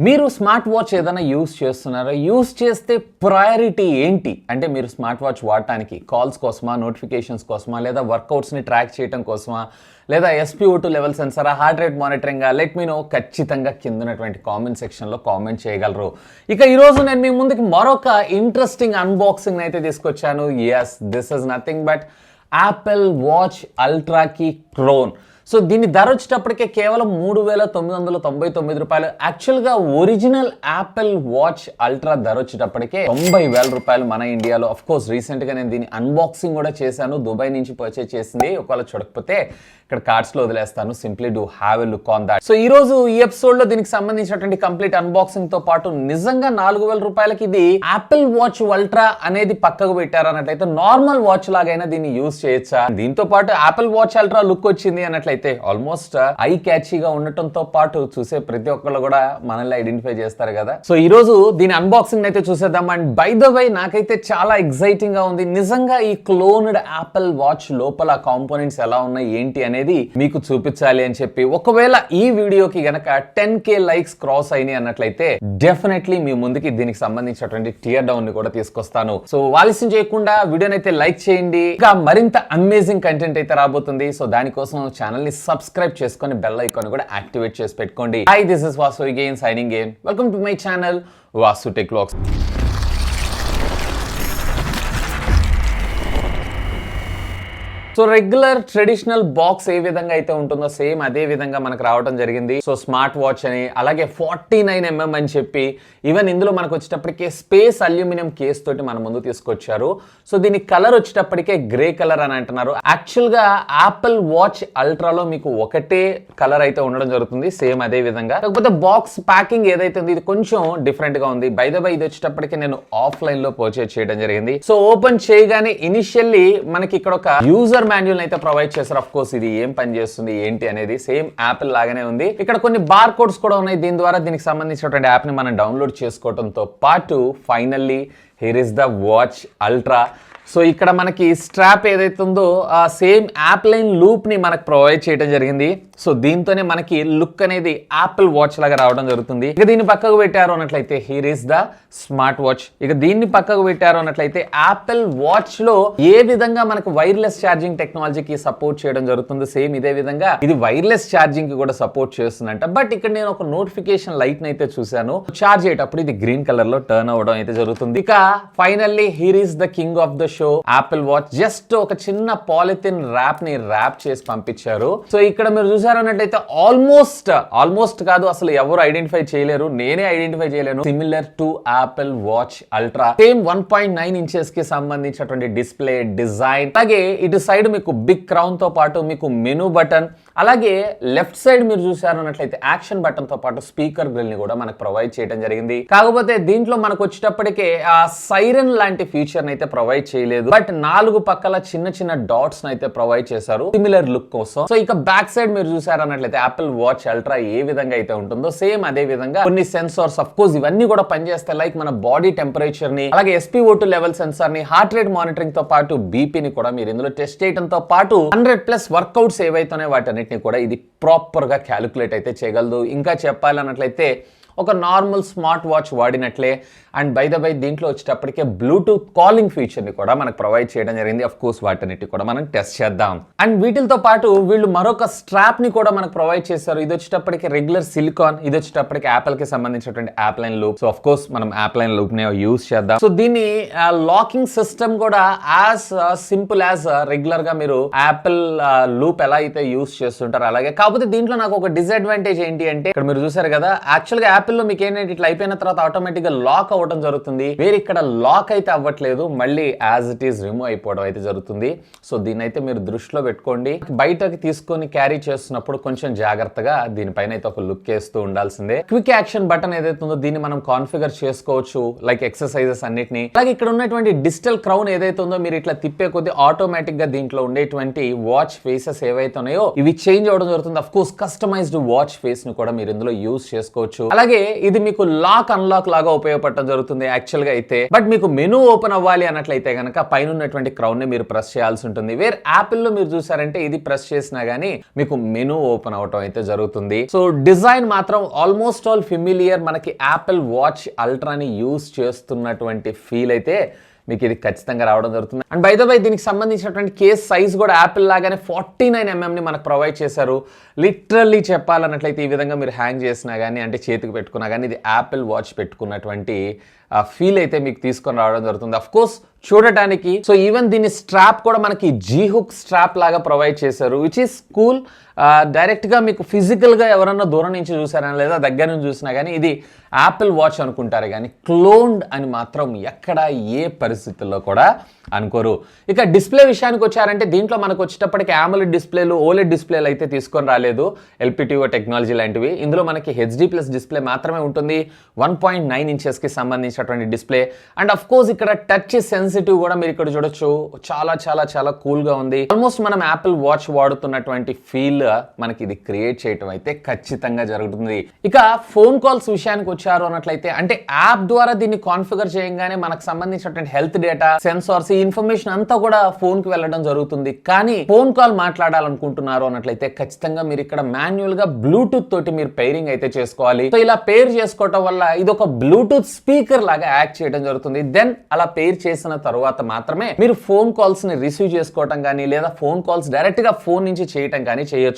మీరు smart watch ఏదైనా use చేస్తున్నారా? యూస్ చేస్తే ప్రయారిటీ ఏంటి? అంటే మీరు స్మార్ట్ వాచ్ వాడటానికి కాల్స్ కోసమా, నోటిఫికేషన్స్ కోసమా, లేదా వర్కౌట్స్ని ట్రాక్ చేయడం కోసమా, లేదా SpO2 లెవెల్ సెన్సరా, హార్ట్ రేట్ మానిటరింగా? Let me know. ఖచ్చితంగా కింద ఉన్నటువంటి కామెంట్ సెక్షన్లో కామెంట్ చేయగలరు. ఇక ఈరోజు నేను మీ ముందుకి మరొక ఇంట్రెస్టింగ్ అన్బాక్సింగ్ అయితే తీసుకొచ్చాను. Yes, this is nothing but Apple Watch Ultra కీ క్రోన్. సో దీని ధర వచ్చేటప్పటికే కేవలం $3,999. యాక్చువల్గా ఒరిజినల్ యాపిల్ వాచ్ అల్ట్రా ధర వచ్చేటప్పటికే $90,000 మన ఇండియాలో. అఫ్ కోర్స్ రీసెంట్గా నేను దీని అన్బాక్సింగ్ కూడా చేశాను. దుబాయ్ నుంచి పర్చేజ్ చేసింది. ఒకవేళ చూడకపోతే ఇక్కడ కార్డ్స్లో వదిలేస్తాను. Simply do have a look on that. So ఈ రోజు ఈ ఎపిసోడ్లో దీనికి సంబంధించినటువంటి కంప్లీట్ అన్బాక్సింగ్ తో పాటు నిజంగా $4,000 ఇది యాపిల్ వాచ్ అల్ట్రా అనేది పక్కకు పెట్టారు అన్నట్లయితే నార్మల్ వాచ్ లాగైనా దీన్ని యూజ్ చేయొచ్చా, దీంతో పాటు యాపిల్ వాచ్ అల్ట్రా లుక్ వచ్చింది అన్నట్లయితే ఆల్మోస్ట్ ఐ క్యాచీగా ఉండటంతో పాటు చూసే ప్రతి ఒక్కళ్ళు కూడా మనల్ని ఐడెంటిఫై చేస్తారు కదా. సో ఈ రోజు దీని అన్బాక్సింగ్ అయితే చూసేద్దాం. అండ్ బై ద వే నాకైతే చాలా ఎక్సైటింగ్ గా ఉంది. నిజంగా ఈ క్లోన్డ్ యాపిల్ వాచ్ లోపల కాంపోనెంట్స్ ఎలా ఉన్నాయి ఏంటి అనేది మీకు చూపించాలి అని చెప్పి, ఒకవేళ ఈ వీడియోకి గనక 10K లైక్స్ క్రాస్ అయినాయి అన్నట్లయితే డెఫినెట్లీ మీ ముందుకి దీనికి సంబంధించినటువంటి టియర్ డౌన్ ని కూడా తీసుకొస్తాను. సో ఆలస్యం చేయకుండా వీడియోని అయితే లైక్ చేయండి. ఇంకా మరింత అమేజింగ్ కంటెంట్ అయితే రాబోతుంది. సో దానికోసం ఛానల్ ని సబ్స్క్రైబ్ చేసుకొని బెల్ ఐకాన్ కూడా యాక్టివేట్ చేసి పెట్టుకోండి. Hi, this is Vasu again signing in. Welcome to my channel Vasu tech vlogs. So regular traditional box ఏ విధంగా అయితే ఉంటుందో సేమ్ అదే విధంగా మనకు రావడం జరిగింది. సో స్మార్ట్ వాచ్ అని, అలాగే 49mm అని చెప్పి, ఈవెన్ ఇందులో మనకు వచ్చేటప్పటికే స్పేస్ అల్యూమినియం కేస్ తోటి మన ముందు తీసుకొచ్చారు. సో దీని కలర్ వచ్చేటప్పటికే గ్రే కలర్ అని అంటున్నారు. యాక్చువల్ గా యాపిల్ వాచ్ అల్ట్రాలో మీకు ఒకటే కలర్ అయితే ఉండడం జరుగుతుంది, సేమ్ అదే విధంగా. కాకపోతే బాక్స్ ప్యాకింగ్ ఏదైతే ఉంది ఇది కొంచెం డిఫరెంట్ గా ఉంది. బై ద బై ఇది వచ్చేటప్పటికే నేను ఆఫ్లైన్ లో పర్చేజ్ చేయడం జరిగింది. సో ఓపెన్ చేయగానే ఇనిషియల్లీ మనకి ఇక్కడ ఒక యూజర్ మాన్యువల్ అయితే ప్రొవైడ్ చేశారు. ఆఫ్ కోర్స్ ఇది ఏం పని చేస్తుంది ఏంటి అనేది సేమ్ యాపిల్ లాగానే ఉంది. ఇక్కడ కొన్ని బార్ కోడ్స్ కూడా ఉన్నాయి. దీని ద్వారా దీనికి సంబంధించినటువంటి యాప్ ని మనం డౌన్లోడ్ చేసుకోవడంతో పాటు finally here is the watch ultra. So ఇక్కడ మనకి స్ట్రాప్ ఏదైతే ఉందో ఆ సేమ్ యాప్ లైన్ లూప్ ని మనకు ప్రొవైడ్ చేయడం జరిగింది. సో దీంతోనే మనకి లుక్ అనేది యాపిల్ వాచ్ లాగా రావడం జరుగుతుంది. ఇక దీన్ని పక్కకు పెట్టారు అన్నట్లయితే here is the smart watch. ఇక దీన్ని పక్కకు పెట్టారు అన్నట్లయితే యాపిల్ వాచ్ లో ఏ విధంగా మనకు వైర్లెస్ ఛార్జింగ్ టెక్నాలజీకి సపోర్ట్ చేయడం జరుగుతుంది సేమ్ ఇదే విధంగా ఇది వైర్లెస్ ఛార్జింగ్ కి కూడా సపోర్ట్ చేస్తుందంట. బట్ ఇక్కడ నేను ఒక నోటిఫికేషన్ లైట్ ని అయితే చూశాను. ఛార్జ్ అయ్యేటప్పుడు ఇది గ్రీన్ కలర్ లో టర్న్ అవ్వడం అయితే జరుగుతుంది. ఇక finally here is the king of the show Apple watch. Just ఒక చిన్న పాలిథిన్ ర్యాప్ ని ర్యాప్ చేసి పంపించారు. సో ఇక్కడ మీరు చూసారు అన్నట్లయితే ఆల్మోస్ట్ కాదు అసలు ఎవరు ఐడెంటిఫై చేయలేరు, నేనే ఐడెంటిఫై చేయలేను. Similar to Apple Watch ultra same 1.9 inches కి సంబంధించినటువంటి డిస్ప్లే డిజైన్. అలాగే ఇటు సైడ్ మీకు బిగ్ క్రౌన్ తో పాటు మీకు మెనూ బటన్, అలాగే లెఫ్ట్ సైడ్ మీరు చూసారు అన్నట్లయితే యాక్షన్ బటన్ తో పాటు స్పీకర్ గ్రిల్ ని కూడా మనకు ప్రొవైడ్ చేయడం జరిగింది. కాకపోతే దీంట్లో మనకు వచ్చేటప్పటికే ఆ సైరన్ లాంటి ఫీచర్ అయితే ప్రొవైడ్ చేయలేదు. బట్ 4 పక్కల చిన్న చిన్న డాట్స్ అయితే ప్రొవైడ్ చేశారు సిమిలర్ లుక్ కోసం. సో ఇక బ్యాక్ సైడ్ మీరు చూసారు అన్నట్లయితే యాపిల్ వాచ్ అల్ట్రా ఏ విధంగా అయితే ఉంటుందో సేమ్ అదే విధంగా కొన్ని సెన్సార్స్ ఆఫ్ కోర్స్ ఇవన్నీ కూడా పనిచేస్తాయి. లైక్ మన బాడీ టెంపరేచర్ ని, అలాగే SpO2 లెవెల్ సెన్సార్ ని, హార్ట్ రేట్ మానిటరింగ్ తో పాటు BP ని కూడా మీరు ఇందులో టెస్ట్ చేయడంతో పాటు 100+ వర్కౌట్స్ ఏవైతున్నాయో వాటన్నిటిని కూడా ఇది ప్రాపర్ గా క్యాలిక్యులేట్ అయితే చేయగలదు. ఇంకా చెప్పాలన్నట్లయితే ఒక నార్మల్ స్మార్ట్ వాచ్ వాడినట్లే. అండ్ బై ద బై దీంట్లో వచ్చేటప్పటికే బ్లూటూత్ కాలింగ్ ఫీచర్ ని కూడా మనకు ప్రొవైడ్ చేయడం జరిగింది. అఫ్ కోర్స్ వాటన్నిటి కూడా మనం టెస్ట్ చేద్దాం. అండ్ వీటితో పాటు వీళ్ళు మరొక స్ట్రాప్ ని కూడా మనకు ప్రొవైడ్ చేశారు. ఇది వచ్చేటప్పటికి రెగ్యులర్ సిలికాన్, ఇది వచ్చేటప్పటికి యాపిల్ కి సంబంధించినటువంటి app line loop. So of course మనం యాప్ లైన్ లూప్ ని యూజ్ చేద్దాం. సో దీన్ని లాకింగ్ సిస్టమ్ కూడా యాజ్ సింపుల్ యాజ్ రెగ్యులర్ గా మీరు యాపిల్ లూప్ ఎలా అయితే యూజ్ చేస్తుంటారు అలాగే. కాకపోతే దీంట్లో నాకు ఒక డిసడ్వాంటేజ్ ఏంటి అంటే ఇక్కడ మీరు చూసారు కదా, యాక్చువల్ గా యాపిల్ లో మీకు ఏంటంటే ఇట్లా అయిపోయిన తర్వాత ఆటోమేటిక్ గా లాక్ అవ్వడం జరుగుతుంది. వేరే ఇక్కడ లాక్ అయితే అవ్వట్లేదు, మళ్ళీ యాజ్ ఇట్ ఈస్ రిమూవ్ అయిపోవడం అయితే జరుగుతుంది. సో దీన్ని అయితే మీరు దృష్టిలో పెట్టుకోండి. బయటకి తీసుకొని క్యారీ చేస్తున్నప్పుడు కొంచెం జాగ్రత్తగా దీనిపైన అయితే ఒక లుక్ వేస్తూ ఉండాల్సిందే. క్విక్ యాక్షన్ బటన్ ఏదైతే ఉందో దీన్ని మనం కాన్ఫిగర్ చేసుకోవచ్చు, లైక్ ఎక్సర్సైజెస్ అన్నిటిని. అలాగే ఇక్కడ ఉన్నటువంటి డిజిటల్ క్రౌన్ ఏదైతే ఉందో మీరు ఇట్లా తిప్పే కొద్దీ ఆటోమేటిక్ గా దీంట్లో ఉండేటువంటి వాచ్ ఫేసెస్ ఏవైతే ఉన్నాయో ఇవి చేంజ్ అవ్వడం జరుగుతుంది. Of course customized watch face ని కూడా మీరు ఇందులో యూజ్ చేసుకోవచ్చు. అలాగే అలాగే ఇది మీకు లాక్ అన్లాక్ లాగా ఉపయోగపడటం జరుగుతుంది యాక్చువల్గా అయితే. బట్ మీకు మెనూ ఓపెన్ అవ్వాలి అన్నట్లయితే కనుక పైన ఉన్నటువంటి క్రౌన్ ని మీరు ప్రెస్ చేయాల్సి ఉంటుంది. వేరే యాపిల్లో మీరు చూసారంటే ఇది ప్రెస్ చేసినా గానీ మీకు మెనూ ఓపెన్ అవటం అయితే జరుగుతుంది. సో డిజైన్ మాత్రం ఆల్మోస్ట్ ఆల్ ఫెమిలియర్. మనకి యాపిల్ వాచ్ అల్ట్రాని యూస్ చేస్తున్నటువంటి ఫీల్ అయితే మీకు ఇది ఖచ్చితంగా రావడం జరుగుతుంది. అండ్ బై ద వై దీనికి సంబంధించినటువంటి కేస్ సైజ్ కూడా యాపిల్ లాగానే 49mm ని మనకు ప్రొవైడ్ చేశారు. లిటరల్లీ చెప్పాలన్నట్లయితే ఈ విధంగా మీరు హ్యాంగ్ చేసినా కానీ అంటే చేతికి పెట్టుకున్నా కానీ ఇది యాపిల్ వాచ్ పెట్టుకున్నటువంటి ఫీల్ అయితే మీకు తీసుకొని రావడం జరుగుతుంది. అఫ్ కోర్స్ చూడటానికి సో ఈవెన్ దీని స్ట్రాప్ కూడా మనకి జీ హుక్ స్ట్రాప్ లాగా ప్రొవైడ్ చేశారు, విచ్ ఈస్ కూల్. డైరెక్ట్గా మీకు ఫిజికల్గా ఎవరన్నా దూరం నుంచి చూసారా లేదా దగ్గర నుంచి చూసినా కానీ ఇది యాపిల్ వాచ్ అనుకుంటారు, కానీ క్లోన్డ్ అని మాత్రం ఎక్కడ ఏ పరిస్థితుల్లో కూడా అనుకోరు. ఇక డిస్ప్లే విషయానికి వచ్చారంటే దీంట్లో మనకు వచ్చేటప్పటికి AMOLED డిస్ప్లేలు, OLED డిస్ప్లేలు అయితే తీసుకొని రాలేదు, LPTO టెక్నాలజీ లాంటివి. ఇందులో మనకి HD+ డిస్ప్లే మాత్రమే ఉంటుంది, 1.9 ఇంచెస్కి సంబంధించినటువంటి డిస్ప్లే. అండ్ అఫ్ కోర్స్ ఇక్కడ టచ్ సెన్సిటివ్ కూడా మీరు ఇక్కడ చూడొచ్చు, చాలా చాలా చాలా కూల్గా ఉంది. ఆల్మోస్ట్ మనం యాపిల్ వాచ్ వాడుతున్నటువంటి ఫీల్ మనకి ఇది క్రియేట్ చేయటం అయితే ఖచ్చితంగా జరుగుతుంది. ఇక ఫోన్ కాల్స్ విషయానికి వచ్చారు అన్నట్లయితే అంటే యాప్ ద్వారా దీన్ని కాన్ఫిగర్ చేయగానే మనకు సంబంధించినటువంటి హెల్త్ డేటా, సెన్సార్స్, ఈ ఇన్ఫర్మేషన్ అంతా కూడా ఫోన్ కి వెళ్ళడం జరుగుతుంది. కానీ ఫోన్ కాల్ మాట్లాడాలనుకుంటున్నారు అన్నట్లయితే ఖచ్చితంగా మీరు ఇక్కడ మాన్యువల్ గా బ్లూటూత్ తోటి మీరు పేరింగ్ అయితే చేసుకోవాలి. సో ఇలా పేర్ చేసుకోవటం వల్ల ఇది ఒక బ్లూటూత్ స్పీకర్ లాగా యాక్ట్ చేయడం జరుగుతుంది. దెన్ అలా పేర్ చేసిన తర్వాత మాత్రమే మీరు ఫోన్ కాల్స్ ని రిసీవ్ చేసుకోవటం కానీ లేదా ఫోన్ కాల్స్ డైరెక్ట్ గా ఫోన్ నుంచి చేయటం కానీ చేయొచ్చు,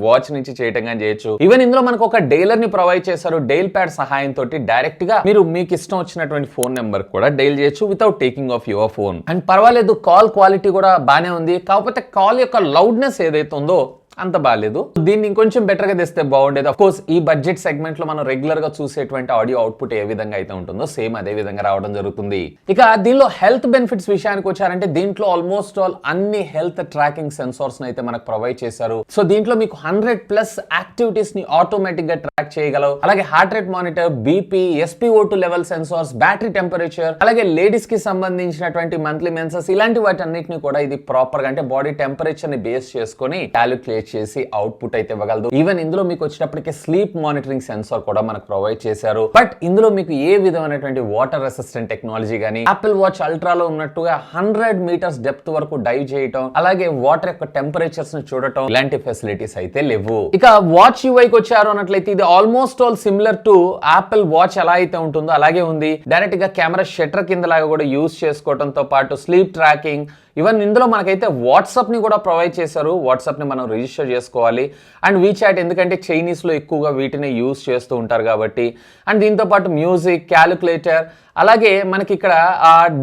వాచ్ నుంచి చేయటం కానీ చేయొచ్చు. ఈవెన్ ఇందులో మనకు ఒక డైలర్ ని ప్రొవైడ్ చేశారు. డైల్ ప్యాడ్ సహాయంతో డైరెక్ట్ గా మీరు మీకు ఇష్టం వచ్చినటువంటి ఫోన్ నెంబర్ కూడా డైల్ చేయొచ్చు without taking of your phone. And పర్వాలేదు, కాల్ క్వాలిటీ కూడా బానే ఉంది. కాకపోతే కాల్ యొక్క లౌడ్నెస్ ఏదైతే ఉందో అంత బాగాలేదు. దీన్ని ఇంకొంచెం బెటర్ గా తెస్తే బాగుండేది. ఆఫ్ కోర్స్ ఈ బడ్జెట్ సెగ్మెంట్ లో మనం రెగ్యులర్ గా చూసేటువంటి ఆడియో అవుట్పుట్ ఏ విధంగా అయితే ఉంటుందో సేమ్ అదే విధంగా రావడం జరుగుతుంది. ఇక దీనిలో హెల్త్ బెనిఫిట్స్ విషయానికి వచ్చారంటే దీంట్లో ఆల్మోస్ట్ ఆల్ అన్ని హెల్త్ ట్రాకింగ్ సెన్సార్స్ అయితే మనకు ప్రొవైడ్ చేశారు. సో దీంట్లో మీకు 100+ యాక్టివిటీస్ ని ఆటోమేటిక్ గా ట్రాక్ చేయగలవు. అలాగే heart rate monitor, BP, SpO2 level sensors, battery temperature, అలాగే లేడీస్ కి సంబంధించినటువంటి మంత్లీ మెన్సెస్, ఇలాంటి వాటి అన్నిటిని కూడా ఇది ప్రాపర్ గా అంటే బాడీ టెంపరేచర్ ని బేస్ చేసుకొని క్యాలిక్యులేట్ చేసి అవుట్పుట్ అయితే ఇవ్వగలదు. ఈవెన్ ఇందులో మీకు వచ్చేటప్పటికి స్లీప్ మానిటరింగ్ సెన్సార్ కూడా మనకు ప్రొవైడ్ చేశారు. బట్ ఇందులో మీకు ఏ విధమైనటువంటి వాటర్ రెసిస్టెంట్ టెక్నాలజీ గానీ యాపిల్ వాచ్ అల్ట్రాలో ఉన్నట్టుగా 100 మీటర్స్ డెప్త్ వరకు డైవ్ చేయటం, అలాగే వాటర్ యొక్క టెంపరేచర్స్ ని చూడటం, ఇలాంటి ఫెసిలిటీస్ అయితే లేవు. ఇక వాచ్ యూఐకి వచ్చారు అన్నట్లయితే ఇది almost all similar to Apple watch ఎలా అయితే ఉంటుందో అలాగే ఉంది. డైరెక్ట్ గా కెమెరా షట్టర్ కింద లాగా కూడా యూజ్ చేసుకోవడంతో పాటు స్లీప్ ట్రాకింగ్, ఈవెన్ ఇందులో మనకైతే వాట్సాప్ ని కూడా ప్రొవైడ్ చేశారు. వాట్సాప్ ని మనం రిజిస్టర్ చేసుకోవాలి. అండ్ వీచాట్, ఎందుకంటే చైనీస్ లో ఎక్కువగా వీటిని యూజ్ చేస్తూ ఉంటారు కాబట్టి. అండ్ దీంతో పాటు మ్యూజిక్, క్యాలిక్యులేటర్, అలాగే మనకి ఇక్కడ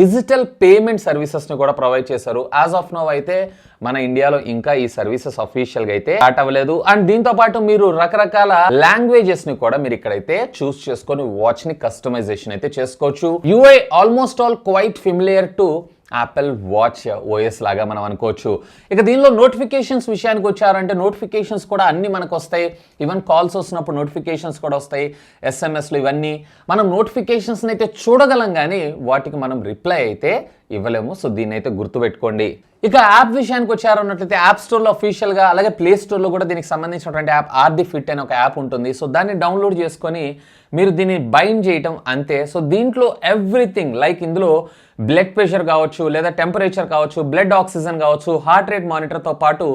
డిజిటల్ పేమెంట్ సర్వీసెస్ ని కూడా ప్రొవైడ్ చేశారు. యాజ్ ఆఫ్ నౌ అయితే మన ఇండియాలో ఇంకా ఈ సర్వీసెస్ అఫీషియల్ గా అయితే స్టార్ట్ అవ్వలేదు. అండ్ దీంతో పాటు మీరు రకరకాల లాంగ్వేజెస్ ని కూడా మీరు ఇక్కడైతే చూస్ చేసుకొని వాచ్ ని కస్టమైజేషన్ అయితే చేసుకోవచ్చు. UI almost all quite familiar to Apple Watch OS లాగా మనం అనుకోవచ్చు. ఇక దీనిలో నోటిఫికేషన్స్ విషయానికి వచ్చారంటే నోటిఫికేషన్స్ కూడా అన్ని మనకు వస్తాయి. ఈవెన్ కాల్స్ వస్తున్నప్పుడు నోటిఫికేషన్స్ కూడా వస్తాయి, SMSలు, ఇవన్నీ మనం నోటిఫికేషన్స్ అయితే చూడగలం కానీ వాటికి మనం రిప్లై అయితే ఇవ్వలేము. సో దీన్ని అయితే గుర్తుపెట్టుకోండి. ఇక యాప్ విషయానికి వచ్చారు అన్నట్లయితే యాప్ స్టోర్లో అఫీషియల్గా అలాగే ప్లే స్టోర్లో కూడా దీనికి సంబంధించినటువంటి యాప్ ఆర్ది ఫిట్ అనే ఒక యాప్ ఉంటుంది. సో దాన్ని డౌన్లోడ్ చేసుకొని మీరు దీన్ని బైండ్ చేయటం అంతే. సో దీంట్లో ఎవ్రీథింగ్ లైక్ ఇందులో బ్లడ్ ప్రెషర్ కావచ్చు, లేదా టెంపరేచర్ కావచ్చు, బ్లడ్ ఆక్సిజన్ కావచ్చు, హార్ట్ రేట్ మానిటర్తో పాటు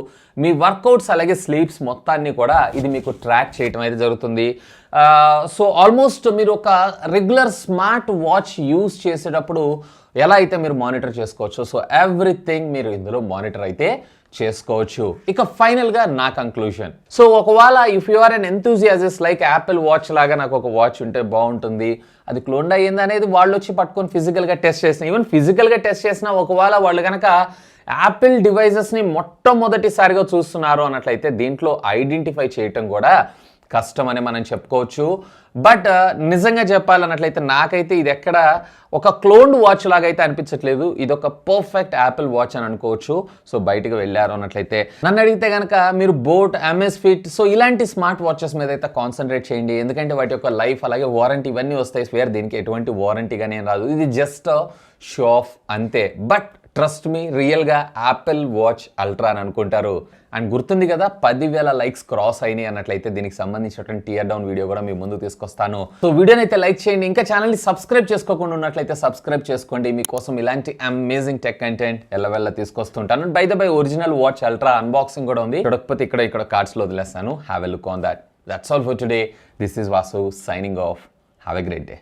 మీ వర్కౌట్స్ అలాగే స్లీప్స్ మొత్తాన్ని కూడా ఇది మీకు ట్రాక్ చేయటం అయితే జరుగుతుంది. సో ఆల్మోస్ట్ మీరు ఒక రెగ్యులర్ స్మార్ట్ వాచ్ యూజ్ చేసేటప్పుడు ఎలా అయితే మీరు మానిటర్ చేసుకోవచ్చు, సో ఎవ్రీథింగ్ మీరు ఇందులో మానిటర్ అయితే చేసుకోవచ్చు. ఇక ఫైనల్ గా నా కంక్లూజన్, సో ఒకవేళ if you are an enthusiast like Apple watch లాగా నాకు ఒక వాచ్ ఉంటే బాగుంటుంది, అది క్లోన్ అయ్యింది అనేది వాళ్ళు వచ్చి పట్టుకొని ఫిజికల్గా టెస్ట్ చేసిన, ఈవెన్ ఫిజికల్గా టెస్ట్ చేసినా ఒకవేళ వాళ్ళు కనుక యాపిల్ డివైజెస్ని మొట్టమొదటిసారిగా చూస్తున్నారు అన్నట్లయితే దీంట్లో ఐడెంటిఫై చేయటం కూడా కష్టం అని మనం చెప్పుకోవచ్చు. బట్ నిజంగా చెప్పాలన్నట్లయితే నాకైతే ఇది ఎక్కడ ఒక క్లోన్డ్ వాచ్ లాగా అయితే అనిపించట్లేదు. ఇది ఒక పర్ఫెక్ట్ యాపిల్ వాచ్ అని అనుకోవచ్చు. సో బయటకు వెళ్ళారు అన్నట్లయితే నన్ను అడిగితే కనుక మీరు బోట్, ఎంఎస్ ఫిట్, సో ఇలాంటి స్మార్ట్ వాచెస్ మీద అయితే కాన్సన్ట్రేట్ చేయండి. ఎందుకంటే వాటి యొక్క లైఫ్ అలాగే వారంటీ ఇవన్నీ వస్తాయి. స్వేర్ దీనికి ఎటువంటి వారంటీ కానీ ఏం రాదు, ఇది జస్ట్ షో ఆఫ్ అంతే. బట్ ట్రస్ట్ మీ, రియల్గా యాపిల్ వాచ్ అల్ట్రా అని అనుకుంటారు. అండ్ గుర్తుంది కదా 10,000 లైక్స్ క్రాస్ అయినాయి అన్నట్లయితే దీనికి సంబంధించినటువంటి టియర్ డౌన్ వీడియో కూడా మీ ముందు తీసుకొస్తాను. సో వీడియోని అయితే లైక్ చేయండి, ఇంకా ఛానల్ని సబ్స్క్రైబ్ చేసుకోకుండా ఉన్నట్లయితే సబ్స్క్రైబ్ చేసుకోండి. మీకోసం ఇలాంటి అమేజింగ్ టెక్ కంటెంట్ ఎల్లవెల్ల తీసుకొస్తుంటాను. By the by original watch ultra unboxing కూడా ఉంది, చూడకపోతే ఇక్కడ కార్డ్స్లో వదిలేస్తాను. Have a look on that. That's all for today. This is Vasu signing off. Have a great day.